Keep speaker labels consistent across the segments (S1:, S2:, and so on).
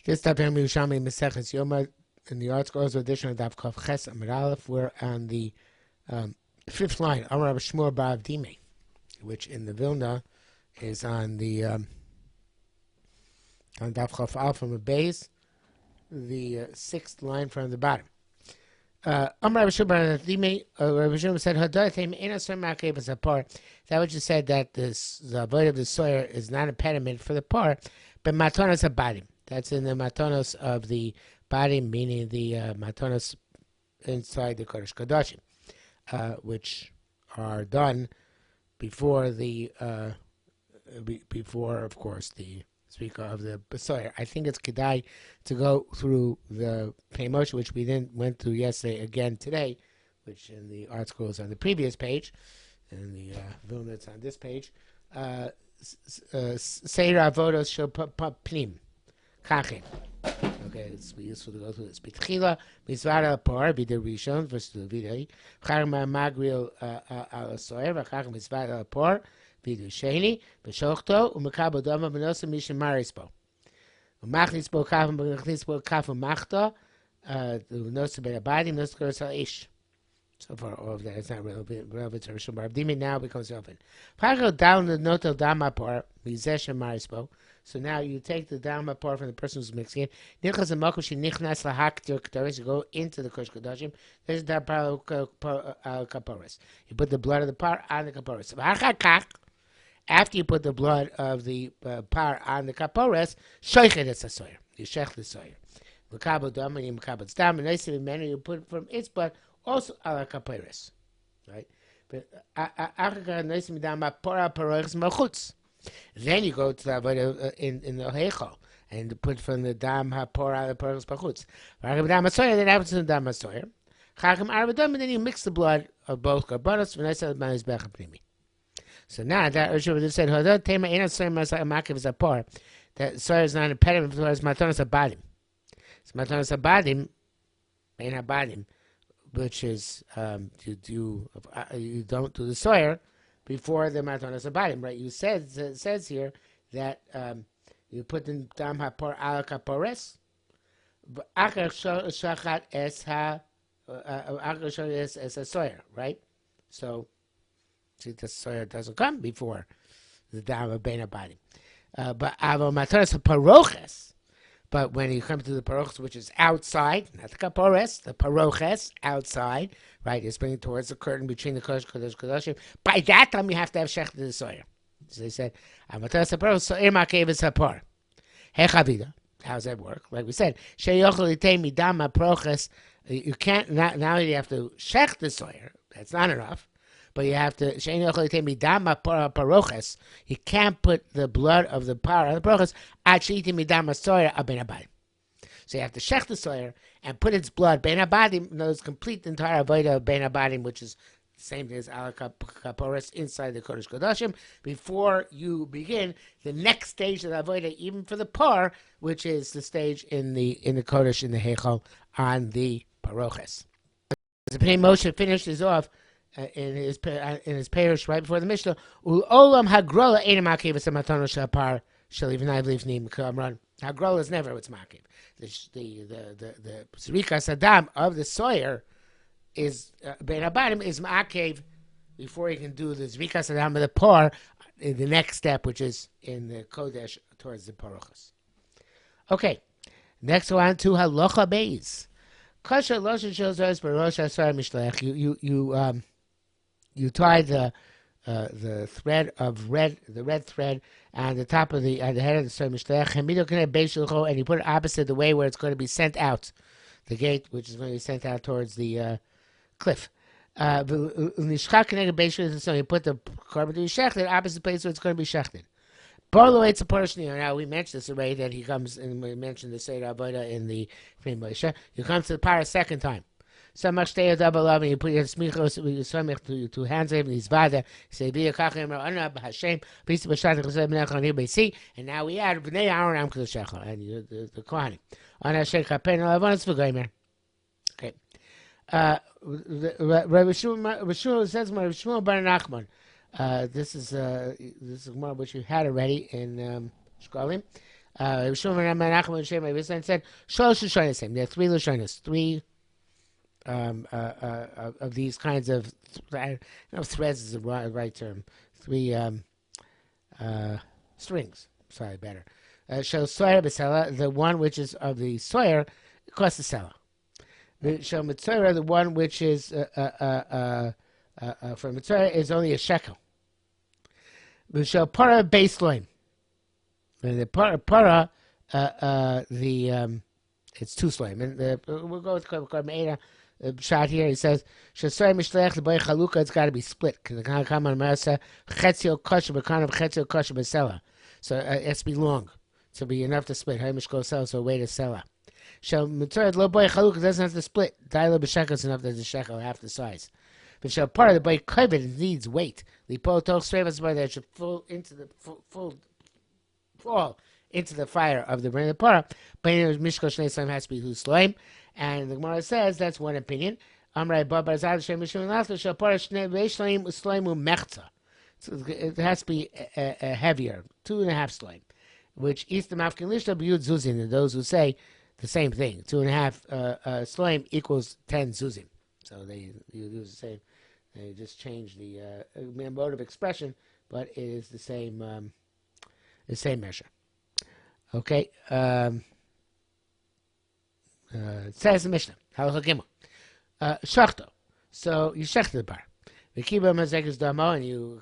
S1: This time in Yerushalmi Yoma in the articles edition of Daf Kaf Ches Amud Aleph, we're on the fifth line, Amar Rabbi Shmuel bar Avdime, which in the Vilna is on the on Daf Kaf Al from the base, the sixth line from the bottom. Amar Rabbi Shmuel bar Avdime, Rabbi Shmuel said, "Hadatim ena soy ma'akev as a par." That what you said, that the avoid of the soyer is not a impediment for the par, but matonas abadim. That's in the matonos of the body, meaning the matonos inside the Kodesh Kodashim, which are done before the before, of course, the speaker of the Besoyer. I think it's Kedai to go through the Pei Moshe, which we then went through yesterday again today, which in the article is on the previous page, and the Vilna it's on this page. Seir Avodos Shel Pnim. Kachin. Okay, it's useful to go through this. Bitchila, Mizvara Par, Vida Rishon, versus the Vida. Charma Magril al Soyer, Vachach Mizvara Par, Vida Sheni, Beshochto, Umakabo Doma, Benosa Misha Marispo. Umachnispo Kafim, Umachnispo Kafim Machta, the Nosa Ben Abadi, Nosa Kursa Ish. So far, all of that is not relevant to Rishon Bar Avdime, now becomes relevant. Pago down the Noto Dama Par, Mizesh Marispo. So now you take the Dama Par from the person who's mixing it. Nichlas and Makushi Nichnas Lahaktir Ktaris, you go into the Kosh Kodashim. There's the Par Kaporis. You put the blood of the Par on the Kaporis. After you put the blood of the Par on the Kaporis, Shoichet it's a soyer. You shech the soyer. Makabo Dam and you Makabo Dam, and nice in manner you put from its blood also a la Kaporis. Right? But Achaka nice in Dama Para Paroris Machutz. Then you go to the avodah in the heichal and put from the dam hapor out the pearls pachutz. Dam hasoyer, then happens to the dam hasoyer. Chacham arvadam, and then you mix the blood of both karbanos. When I said manis bechamprimi. So now that Rishonim said hodot tema ena soyer masakiv is a par. That soyer is not an impediment for matonas abadim. So matonas abadim, ein abadim, which is you don't do the soyer before the matonas abadim, right? You said it says here that you put in dam hapor al kapores, achar shachat es ha achar es a soyer, right? So see, the soyer doesn't come before the dam of bein abadim, but avo matonas paroches. But when you come to the paroches, which is outside, not the kapores, the paroches outside, right? It's bringing towards the curtain between the kodesh kodashim. By that time, you have to have shech the soyer. So they said, "Amatas haparos soyer makev is hapar." Hechavida. How does that work? Like we said, sheyochel itay midam haproches. You can't now. You have to shech the soyer. That's not enough. But you have to sheyochel itay midam haparoches. You can't put the blood of the par on the paroches. Achiti midam hasoyer aben abadim. So you have to shech the soyer and put its blood, bein abadim, knows complete the entire avodah of bein abadim, which is the same thing as al kaporis inside the Kodesh Kodashim, before you begin the next stage of the avodah, even for the par, which is the stage in the Kodesh, in the Heichal, on the paroches. The Pnei Moshe finishes off in his parish right before the Mishnah. U'olam hagrola einam akev esamatono shapar shel ivnai v'livnim kamran. Hagrola is never what's makiv. The Zrika Saddam of the soyer is Ben Abadim is Ma'akev before you can do the Zrika Saddam of the par in the next step, which is in the Kodesh towards the Parochas. Okay, next one to Halacha Beis. Kasha Losha Shozos Barosha Sar Mishlech. You tie the thread of the red thread on the top of the head of the soy mishlech, and you put it opposite the way where it's going to be sent out, the gate, which is going to be sent out towards the cliff. You put the carbon to be shechted, opposite place where it's going to be shechted. Barlow it's a portion. Now we mentioned this already, that he comes, and we mentioned the Seder Avodah in the Pnei Moshe. You come to the par a second time. So much stay double love, and you put your smichos with your samich to two hands of his vada. Say be a kachem or anab Hashem. Please be shot to say menachon here by sea. And now we add bnei Aaron am kedushacha and the kohanim. On Hashem kapen alavonus v'goymer. Okay. Rabbi Shmuel says, Rabbi Shmuel bar Nachman. This is more which you had already in Shkolim. Shmuel Menachem and Shema Yisrael said, Shalosh Lashonos. There are three Lashonos, three of these kinds of, threads is the right term. Three strings. Sorry, better. Shel Soyer B'Sela, the one which is of the Soyer, costs a Sela. Shel Mitzorah, the one which is from Mitzorah, is only a shekel. Shel Para Beis Loim. And the Para, it's two Sloim. And we'll go with Korban shot here. He says, "Shesoy mishlech the boy chaluka. It's got to be split. Because the kind of come on Marasa chetzio kosher, but kind of chetzio kosher besela. So it has to be long to be enough to split. Hay mishkol sela, so way to sela. Shel mitzvah lo boy chaluka doesn't have to split. Dailo b'shekel is enough. There's a shekel half the size. But shel part of the boy kovet needs weight. Lipo toch strevas by that should fall into the fall into the fire of the burning of the parah. But mishkol shnei slime has to be two slime. And the Gemara says that's one opinion. Amrei Babar Zad Shem Mishum Nafla Shel Parah Shnei Veishleim Uslaimu Mechza. So it has to be heavier, 2.5 slime, which eats the mafkin lishta b'yud zuzin. And those who say the same thing, 2.5 slime equals 10 zuzim. So you use the same. They just change the mode of expression, but it is the same measure. Okay. It says the Mishnah, Halacha Gimel, Shachto. So you shechted the bar. V'kiba mazekes damo, and you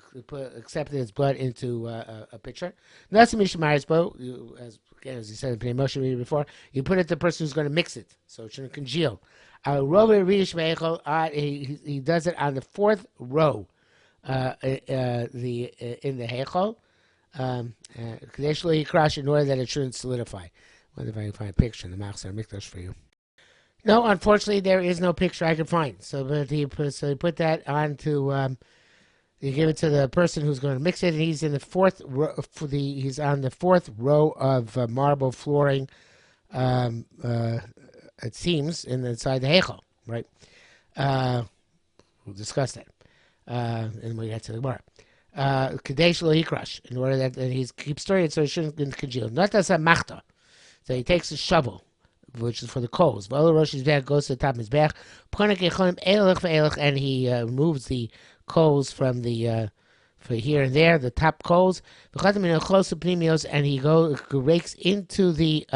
S1: accepted its blood into a pitcher. Nasi mishmarisbo, as you said in Pnei Moshe before, you put it to the person who's going to mix it, so it shouldn't congeal. He does it on the fourth row, in the heichal. Kadeshlo yikrash, in order that it shouldn't solidify. I wonder if I can find a picture in the Machzor Mikdash for you. No, unfortunately, there is no picture I could find. So, but he put that on to. He gave it to the person who's going to mix it, and he's in the fourth row. He's on the fourth row of marble flooring. It seems inside the heichal, right? We'll discuss that, and we get to the Gemara. Kadesh lo yikrash, in order that he keeps stirring it so it shouldn't congeal. Not as a machta. So he takes a shovel, which is for the coals. Goes to the top of his back, and he removes the coals from the for here and there, the top coals. And he rakes into the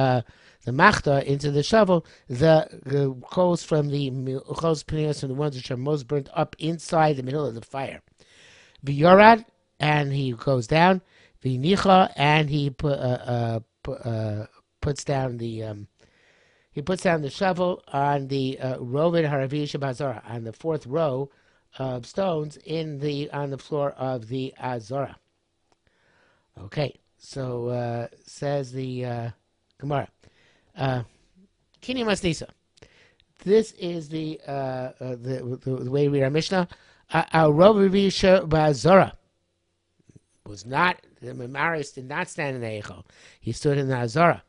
S1: machta, into the shovel, the coals from the ones which are most burnt up inside the middle of the fire. V'yorad, and he goes down. V'nicha, and he puts down the shovel on the rovid haravi shabazora, on the fourth row of stones on the floor of the azora. Okay, so says the Gemara, Kini Masnisa. This is the way we read our Mishnah. Rovid shabazora was not, the Memaris did not stand in the Eichel. He stood in the azora.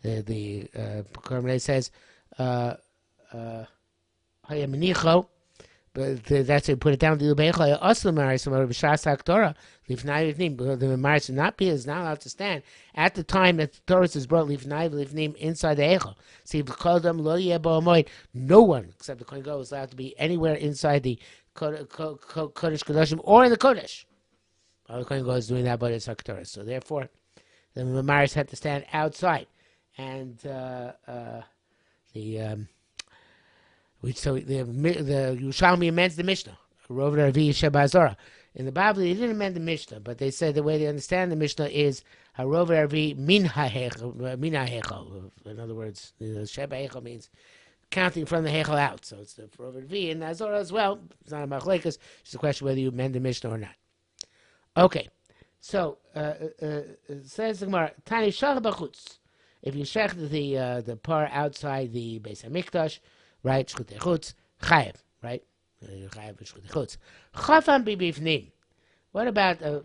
S1: The Korban says, Hayaminicho, but that's how you put it down. The Memaris is not allowed to stand at the time that the Torah is brought Lifnai inside the Eichel. See, no one except the Kohen Gadol is allowed to be anywhere inside the Kodesh Kodashim or in the Kodesh. The Kohen Gadol is doing that, but it's Torah. So therefore, the Memaris had to stand outside. And the Yerushalmi amends the Mishnah. In the Bible, they didn't amend the Mishnah, but they said the way they understand the Mishnah is Harov Arvi min ha'hechel. In other words, Sheba Hechel means counting from the Hechel out. So it's the Harov Arvi and Azora as well. It's not a machlekes. It's just a question whether you amend the Mishnah or not. Okay, so it says the Gemara, Tani Shach B'chutz. If you shech the par outside the Beis Hamikdash, right? Shchutei chutz, chayev, right? Chayev shchutei chutz. Chafam b'bifnim. What about a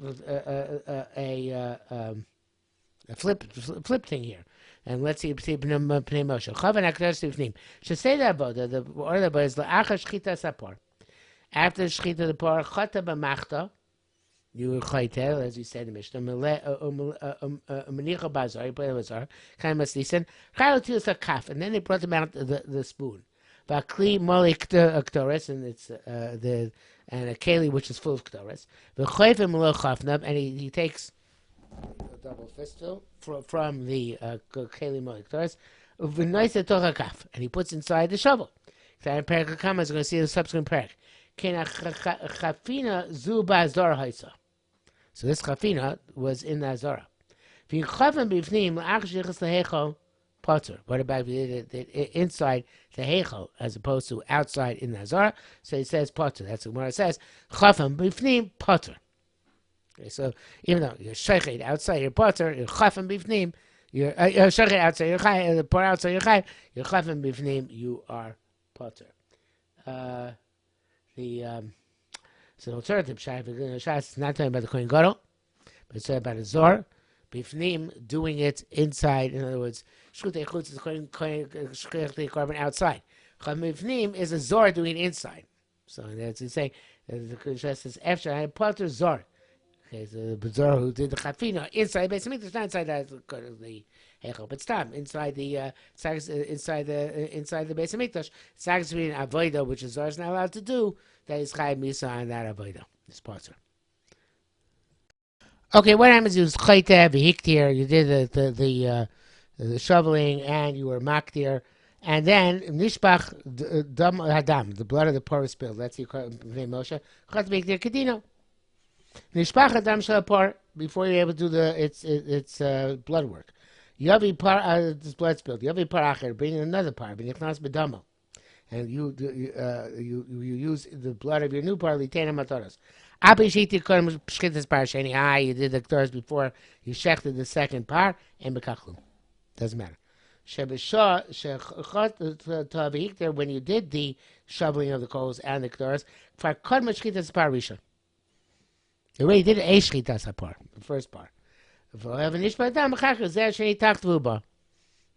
S1: flip thing here? And let's see Pnei Moshe. Chavan hakdash b'ifnim. Should say that about the order about is la'achar shchita sapar. After the shchita the par chata b'machta, You were chaytel, as you said in Mishnah. Manicha bazar, you put it bazar. Kind of listen. Chayil a kaf, and then they brought him out the spoon. Vakli moli ktores, and it's the and a keli which is full of ktores. V'chayvim lo chafnab, and he takes a double fistful from the keli moli ktores. V'noisa toch kaf, and he puts inside the shovel. So in Perek HaKama, is going to see the subsequent Perek. Kena chafina zu ba'azor haisa. So this chafina was in the Azara. What about if you did it inside the heichal as opposed to outside in the Azara? So it says potter. That's what it says. Chafam bifnim potter. Okay, so even though you're shechet outside your potter, you're chafam bifnim. You're shechet outside your chay, pour outside your chay. You're chafam bifnim. You are potter. It's an alternative shayf. It's not talking about the Kohen Gadol, but it's talking about a zor. Bifnim, doing it inside. In other words, shchutei chutz is shchutei korban outside. Bifnim is a zor doing it inside. So that's to say, the Kohen says, "Efshar I potter zor." Okay, so the zor who did the chafina inside the Beis Hamikdash, not inside the heichal, but stop inside the inside the Beis Hamikdash. It's actually an avodah, which a zor is not allowed to do. That is chayav misa on that avodah. This potter. Okay, what happens is chayte v'hiktir. You did the shoveling and you were maktir, and then nishbach dam hadam, the blood of the poor is spilled. That's the Moshe. Chat v'hiktir kedino. Nishbach hadam shel par before you're able to do its blood work. Yavi par this blood spilled. Yavi par acher, bring another par. V'nichnas bedamo. And you use the blood of your new par l'teina mataros. You did the Ktoros before you shechted the second par and bekachlu. Doesn't matter. When you did the shoveling of the coals and the Ktoros, you already did a shchitas par, the first par.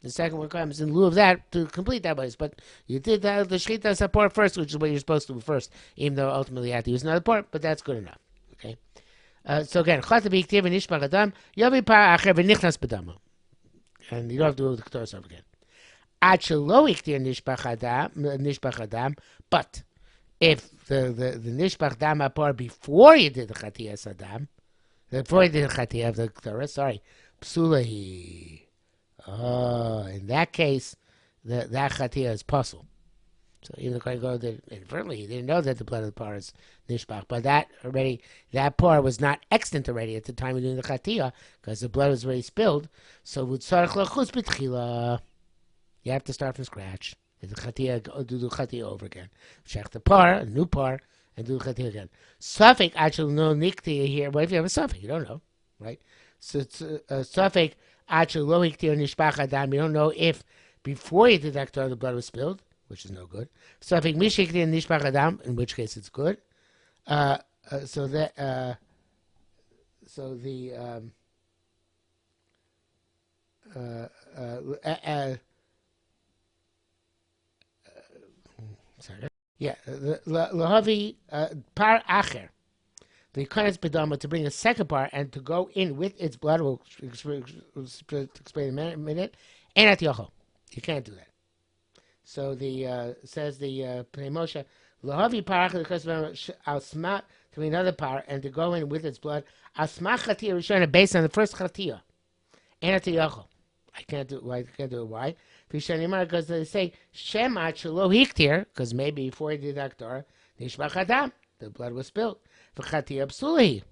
S1: The second one comes in lieu of that to complete that place. But you did the shchita support first, which is what you're supposed to do first, even though ultimately you have to use another part, but that's good enough. Okay. So again, and you don't have to do the Ktoros over again. But if the nishbach dam apar before you did the chatiyas adam, before you did the chatiyah of the Ktoros, psulahi. Oh, in that case, that chatiyah is puzzle. So even the Kohen Gadol did inadvertently, he didn't know that the blood of the par is nishbach, but that par was not extant already at the time of doing the chatiyah because the blood was already spilled. So you have to start from scratch. Do the chatiyah over again. Check the par, a new par, and do the chatiyah again. Safek actually no nikti here. What if you have a safek? You don't know, right? So safek. You don't know if before you did that the blood was spilled, which is no good. So if in which case it's good. So the lahavi par acher. The Kohen's bedama to bring a second part and to go in with its blood. We'll explain in a minute. And at yochel, you can't do that. So the says the Pnei Moshe lahavi parach the Kohen's asma to bring another part and to go in with its blood. Asma chatiyah rishona based on the first chatiyah. And at yochel, I can't do it. Why? Because they say shema shelo hiktir because maybe before he did that Torah nishbach adam the blood was spilled. V'chatiyah psuli,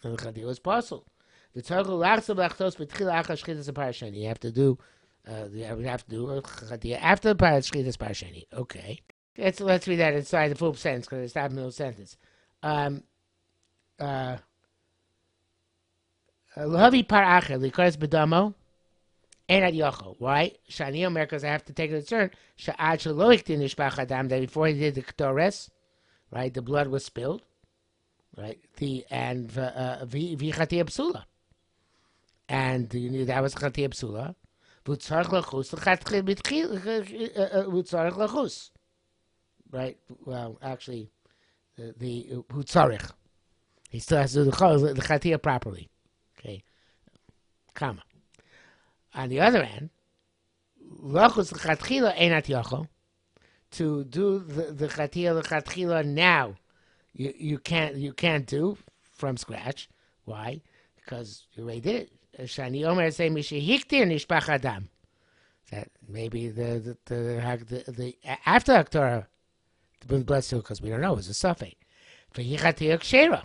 S1: and the chatiyah was possible. You have to do chatiyah after the parat shchitas parasheni. Okay, let's read that inside the full sentence because it's not in the middle sentence. Lahavi par acher likaras bedamo and at yochel. Why? Shani omer because I have to take a turn. Sha'ad shaloik din nishbach adam that before he did the Ktoros, right? The blood was spilled. Right, and chatiyah psula, and you knew that was chatiyah psula. V'tzarich lachus. Right. Well, actually, the v'tzarich. He still has to do the chatia properly. Okay, comma. On the other hand, lachus l'chatchila einat yochel. To do the chatia now, you can't do from scratch. Why? Because you already did it. Shani Omer say mishihiktir nishpach adam. That maybe the after Haktorah the blood still, because we don't know, it's a suffix. For chatia kshera.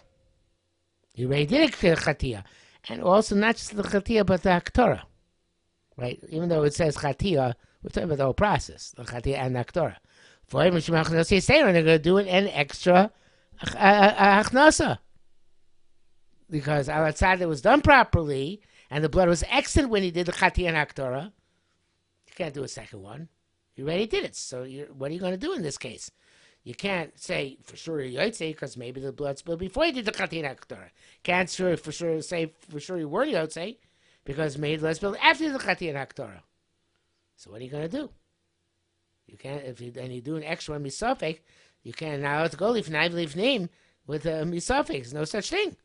S1: You already did a chatia, and also not just the chatia but the Haktorah, right? Even though it says chatia, we're talking about the whole process, the chatia and the Haktorah. For him, they're going to do an extra achnasa. Because outside it was done properly, and the blood was excellent when he did the Chati and Haktorah. You can't do a second one. You already did it. So what are you going to do in this case? You can't say for sure Yotze because maybe the blood spilled before you did the Chati and Haktorah. Can't say for sure you were Yotze because maybe the blood spilled after the Chati and Haktorah. So what are you going to do? You can't, and you do an extra one misafek, you can't now let's go leave name with a misafek. No such thing.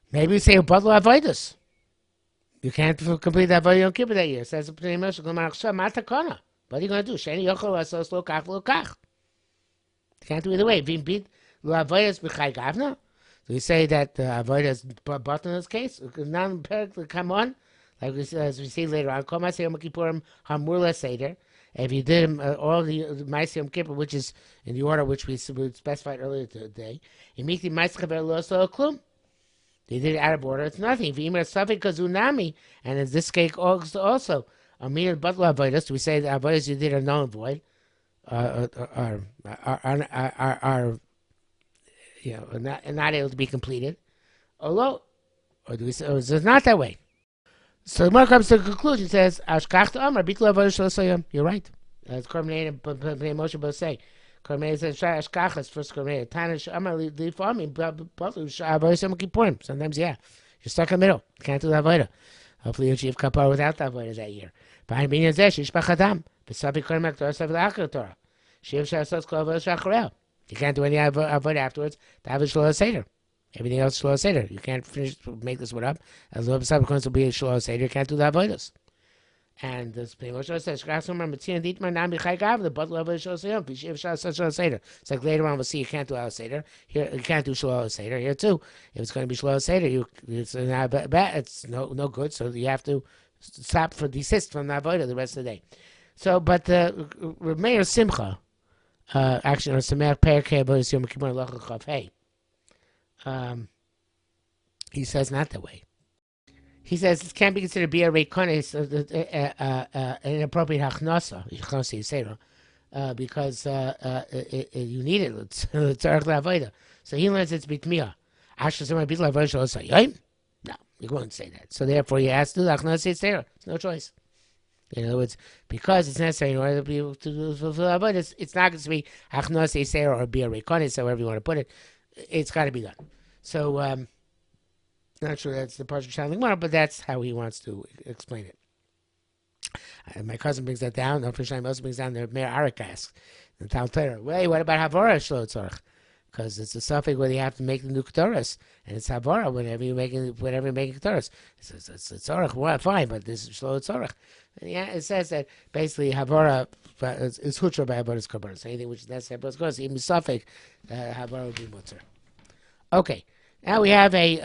S1: Maybe you say a bottle of avoidus. You can't complete that avodah Yom Kippur that year. Says the Pnei Moshe Gomar Matakona. What are you going to do? Sheni yochel asos lo kach lo kach. You can't do either way. Vim bit lo avoidus b'chai gavna. So we say that avoidus bottle in this case. Now come on, like as we see later on. Kol Masei Yom Kippurim hamur leseder. If you did all the Ma'aseh Yom Kippur, which is in the order which we specified earlier today, you make the Ma'aseh Chaver Lo So Klum. They did it out of order. It's nothing. V'imar Safek Kazunami, and in this case also Amir Butler Avodas. We say the Avodas you did are null and void, are not able to be completed. Although, or do we say it's not that way? So the more comes to the conclusion, says, you're right. As Korbanei and Moshe both say. Korbanei says, Ashkachas, first Korbanei. Tanish, Amar, leave for me, sometimes, yeah. You're stuck in the middle. You can't do the Avodah. Hopefully you achieve Kapar without the Avodah that year. Behind being a Zesh, Yishpach Adam. B'savi Korban Torah, Savi L'Achar Torah. Shiv Shasas Kol Avodah Shacharel. You can't do any Avodah afterwards. David Shloah Seder. Everything else is Shloah Seder. You can't make this one up. As the subsequence will be a Shloah Seder, you can't do the Avodas. And the Pnei Moshe says, the bottle of Shloah Seder. It's like later on we'll see you can't do Shloah Seder. Here you can't do Shloah Seder. Here too, if it's going to be Shloah Seder, it's no good. So you have to desist from the Avodah the rest of the day. So, but Meir Simcha, actually, or Samer Perkei Avodas Yom Kippur Lochel Chav Hey. He says not that way. He says it can't be considered be a reikonis, an inappropriate hachnasa, because you need it. It's tzarich la'avoda. So he learns it's bitmiya. Ashta somebody bit la'avoda shelo sayim. No, you won't say that. So therefore, you have to do the hachnasa. It's there. It's no choice. In other words, because it's necessary in order to be able to fulfill avoda, it's not going to be hachnasa seir or be a reikonis, however you want to put it. It's got to be done. So. Not sure that's the part of sounding well, but that's how he wants to explain it. My cousin brings that down. No, Fishaim also brings down the Meir Arik asks the Tal Torah. Wait, what about Havara Shlo Tzorach? Because it's a suffix where you have to make the new Ketores, and it's Havara whenever you're making Ketores. It's Tzorach, well, fine, but this is Shlo Tzorach. And yeah, it says that basically Havara is Hutra by Havara's Korbanos. Anything which is necessary, but of course, even suffix, Havara will be Mutzer. Okay. Now we have a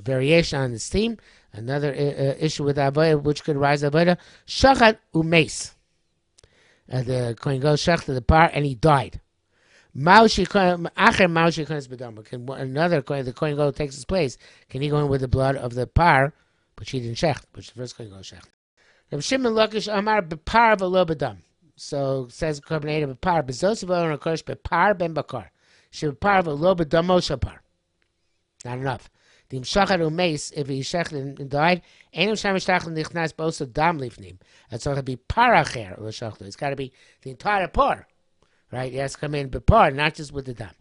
S1: variation on this theme. Another issue with Avodah, which could rise Avodah. Shachat umeis. The Kohen goes shachted the par, and he died. Another Kohen, the Kohen Gadol takes his place. Can he go in with the blood of the par, which he didn't shecht, which the first Kohen Gadol shecht? Rav Shimon Lakish Amar bepar v'lo bedam. So says Korban bepar bezos v'lo nakosh bepar ben bakar. Shepar v'lo bedamo shapar. Not enough. The imshachar umeis, if he shechted and died, ain't sham shtachel nichnas bosa dam lifnim. That's going to be paracher or shachtel. It's got to be the entire par, right? It has to come in bepar, not just with the dam.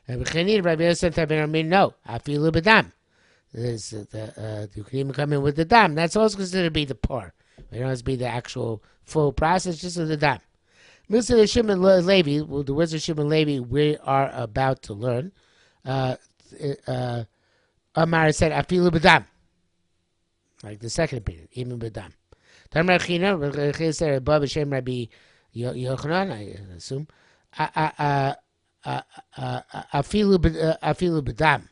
S1: And Rabbi Yosef no, I feel a bedam. You can even come in with the dam. That's also considered to be the par. It doesn't be the actual full process, just with the dam. Mr. Shimon Levi, the words of Shimon Levi, we are about to learn. Amar said, "Afilu b'dam," like the second opinion, even b'dam. Tamar China, China said, "Above Hashem Rabbi Yochanan," I assume. Afilu b'dam.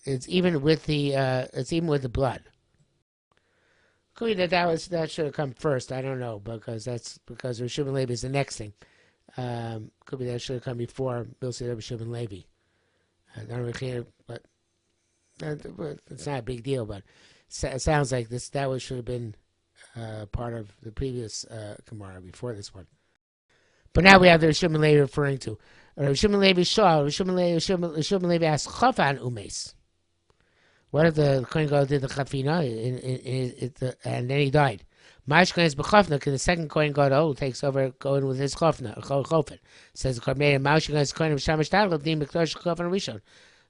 S1: It's even with the blood. Could be that should have come first. I don't know because Rosh Levi is the next thing. Could be that should have come before Milsei Rosh Levi. But it's not a big deal. But it sounds like that should have been part of the previous Gemara before this one. But now we have the Rosh Levi referring to Rosh Levi Shah. Rosh Levi asked Chafan Umes. What if the Kohen Gadol did the chafina and then he died? Mashkan is b'chafna, because the second Kohen Gadol takes over going with his chafna, chofen. Says the Korban, Mashkan is Kohen of Shamash Tadl, Dim B'ktosh Chofen Rishon.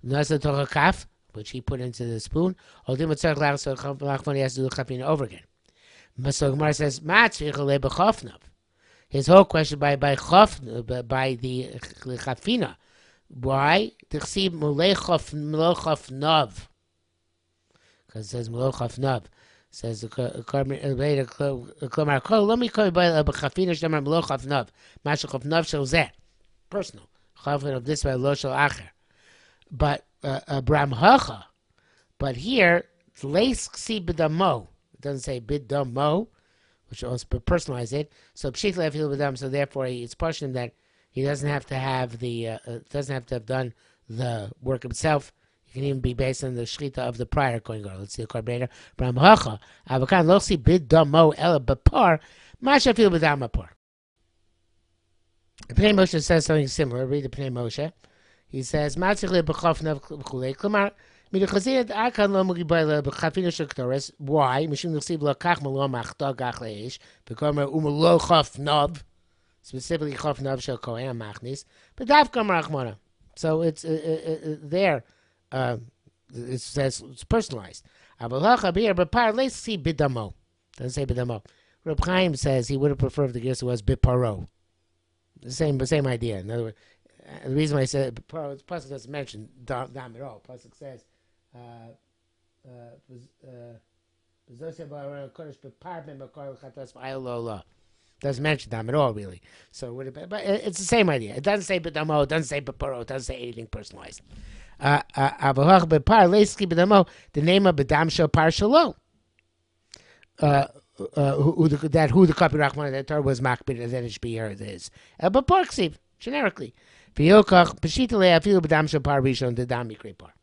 S1: Nasa Torah Kaf, which he put into the spoon. Holdim Tzarech Lach, so Lachman he has to do the chafina over again. So Gemara says, Matzvich Le b'chafnav. His whole question by the chafina. Why? T'chsiv Mulei Chafnav. Because it says Melochaf Nav. Says the Klamar Kol, let me call you by Chafina Shemar Melochaf Nav. Mashachaf Nav Shel Zeh. Personal. Chafin of this by Lo Shel Acher. But Bram Hacha. But here, Leis Ksi B'damo. It doesn't say B'damo, which also personalize it. So Pshit Le'afil B'dam, so therefore it's pushing that he doesn't have to have done the work himself. It can even be based on the shchita of the prior Kohen Gadol. Let's see the Korban. Bram Hacha. Avakan lo si bid damo ela b'par. Masha fil b'dam apar. Pnei Moshe says something similar. Read the Pnei Moshe. He says, "Matzich le b'chofnav b'chulei." Klamar, midachaziyat akan lo mugibay le b'chafina shel ktores. Why? Mishum nechsiv lo kach malo machta gach leish. B'komer umelo chofnav. Specifically chofnav shel kohen machnis. B'dav kamar achmona. So it's there. It says it's personalized. Doesn't say bidamo. Reb Chaim says he would have preferred if the Gersa was biparo. The same idea. In other words, the reason why I said biparo, the pasuk doesn't mention dam at all. The pasuk says doesn't mention dam at all, really. So would it, but it's the same idea. It doesn't say bidamo. It doesn't say biparo. It doesn't say anything personalized. The name of B'dam Shel Par Shalo. Who the copy Rachman that Torah was makbid and then it should be here it is. But Parksiv, generically. V'yokach Peshitale Afilu B'dam Shel Par Rishon D'Dam Yikre Par.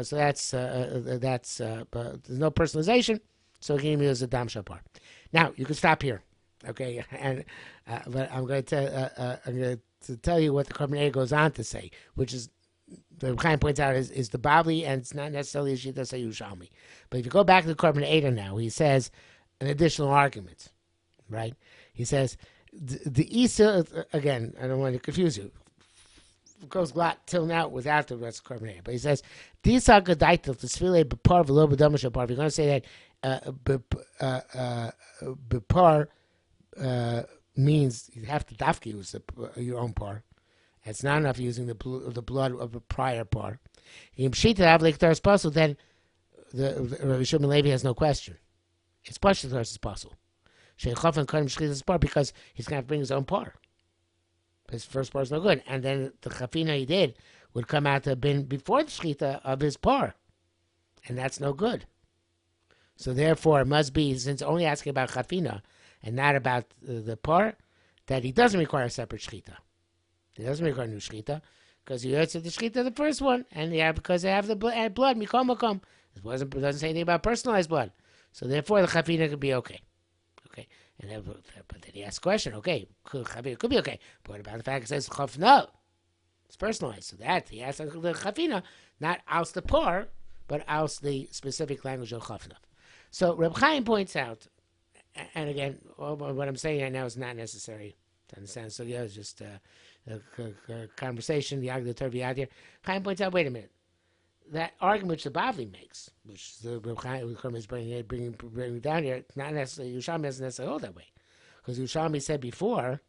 S1: So that's there's no personalization, so he can use the Dam Shel Par. Now you can stop here, okay? And but I'm going to tell you what the Korban goes on to say, which is. The Chaim points out is the Bavli, and it's not necessarily a Shita Yerushalmi. But if you go back to the Korban Eder now, he says an additional argument, right? He says the Isa, again, I don't want to confuse you, it goes glot till now without the rest of Korban Eder. But he says, Disa Gadaitel, the Sfile Bepar, Velo B'dama Shapar. If you're going to say that Bepar means you have to dafki use your own par. It's not enough using the blood of a prior par. Then the Yerushalmi Levi has no question. It's partially as possible. Because he's going to bring his own par. His first par is no good. And then the chafina he did would come out to have been before the shchita of his par. And that's no good. So therefore, it must be, since only asking about chafina and not about the par, that he doesn't require a separate shchita. He doesn't require new shchita because he heard the shchita the first one, and because they have the blood, mikom makom. It doesn't say anything about personalized blood, so therefore the chafina could be okay. Okay, but then he asks the question. Okay, chafina could be okay, but what about the fact it says chafna? It's personalized, so that he asks the chafina, not aus the par, but aus the specific language of chafna. So Reb Chaim points out, and again, what I'm saying right now is not necessary to understand. So yeah, it's just a conversation. The argument of the here. Chaim points out, wait a minute, that argument which the Bavli makes, which the Reb Chaim is bringing down here, not necessarily Yerushalmi doesn't necessarily hold that way, because Yerushalmi said before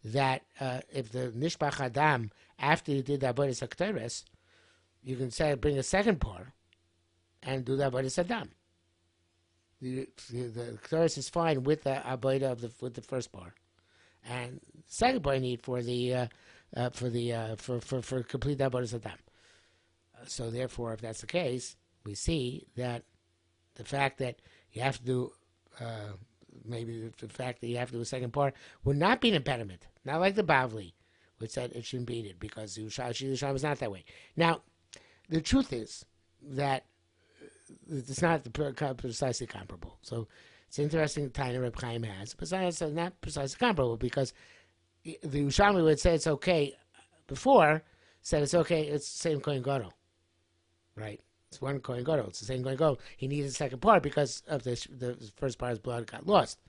S1: that if the Nishbach Adam, after you did the Avodas HaKteres, you can say bring a second par and do the Avodas Adam. The Ketores is fine with the Avodah with the first par, and the second par you need for complete Avodas Adam. So therefore, if that's the case, we see that the fact that you have to do maybe the fact that you have to do a second part would not be an impediment. Not like the Bavli, which said it shouldn't beat it because Yerushalmi is not that way. Now, the truth is that it's not precisely comparable. So it's interesting the Taina Reb Chaim has, but it's not precisely comparable because the Yerushalmi would say it's okay before, said it's okay, it's the same Kohen Gadol, right? It's one Kohen Gadol. It's the same Kohen Gadol. He needed a second part because of the first part's blood got lost.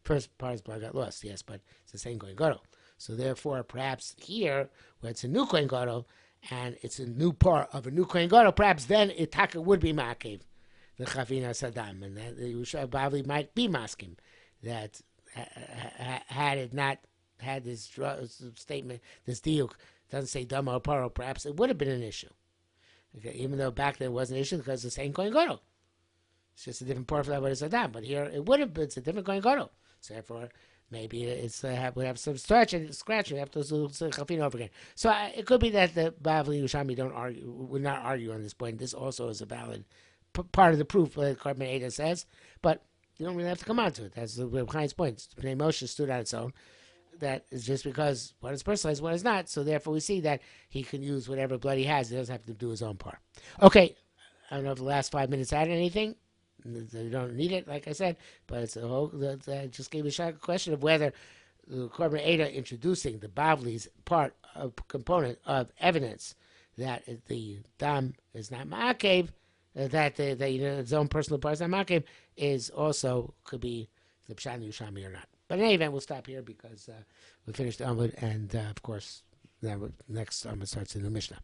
S1: First part's blood got lost, yes, but it's the same Kohen Gadol. So therefore, perhaps here, where it's a new Kohen Gadol, and it's a new part of a new Kohen Gadol, perhaps then Itaka would be Ma'akev, the Chavina Saddam, and that the Bavli might be masking that had it not had this statement, this diuk, doesn't say Dama or Paro, perhaps it would have been an issue. Okay, even though back then it wasn't an issue because it's the same Kohen Gadol. It's just a different part of that Avodas Adam, but here it would have been, it's a different Kohen Gadol. So therefore, maybe it's we have some scratch and we have to do Chafin over again. So it could be that the Bavli Yerushalmi would not argue on this point. This also is a valid part of the proof that Korban Eidah says, but you don't really have to come on to it. That's the Reb Chaim's point. Bnei Moshe stood on its own. That is just because one is personalized, one is not. So therefore, we see that he can use whatever blood he has. He doesn't have to do his own part. Okay, I don't know if the last 5 minutes added anything. You don't need it, like I said, but it's a whole. I just gave a question of whether the Korban Eidah introducing the Bavli's component of evidence that the dam is not ma'akev, that its own personal part is not ma'akev, is also could be the Pshat Yerushalmi or not. But in any event, we'll stop here because we finished the Amud, and of course, next Amud starts in the Mishnah.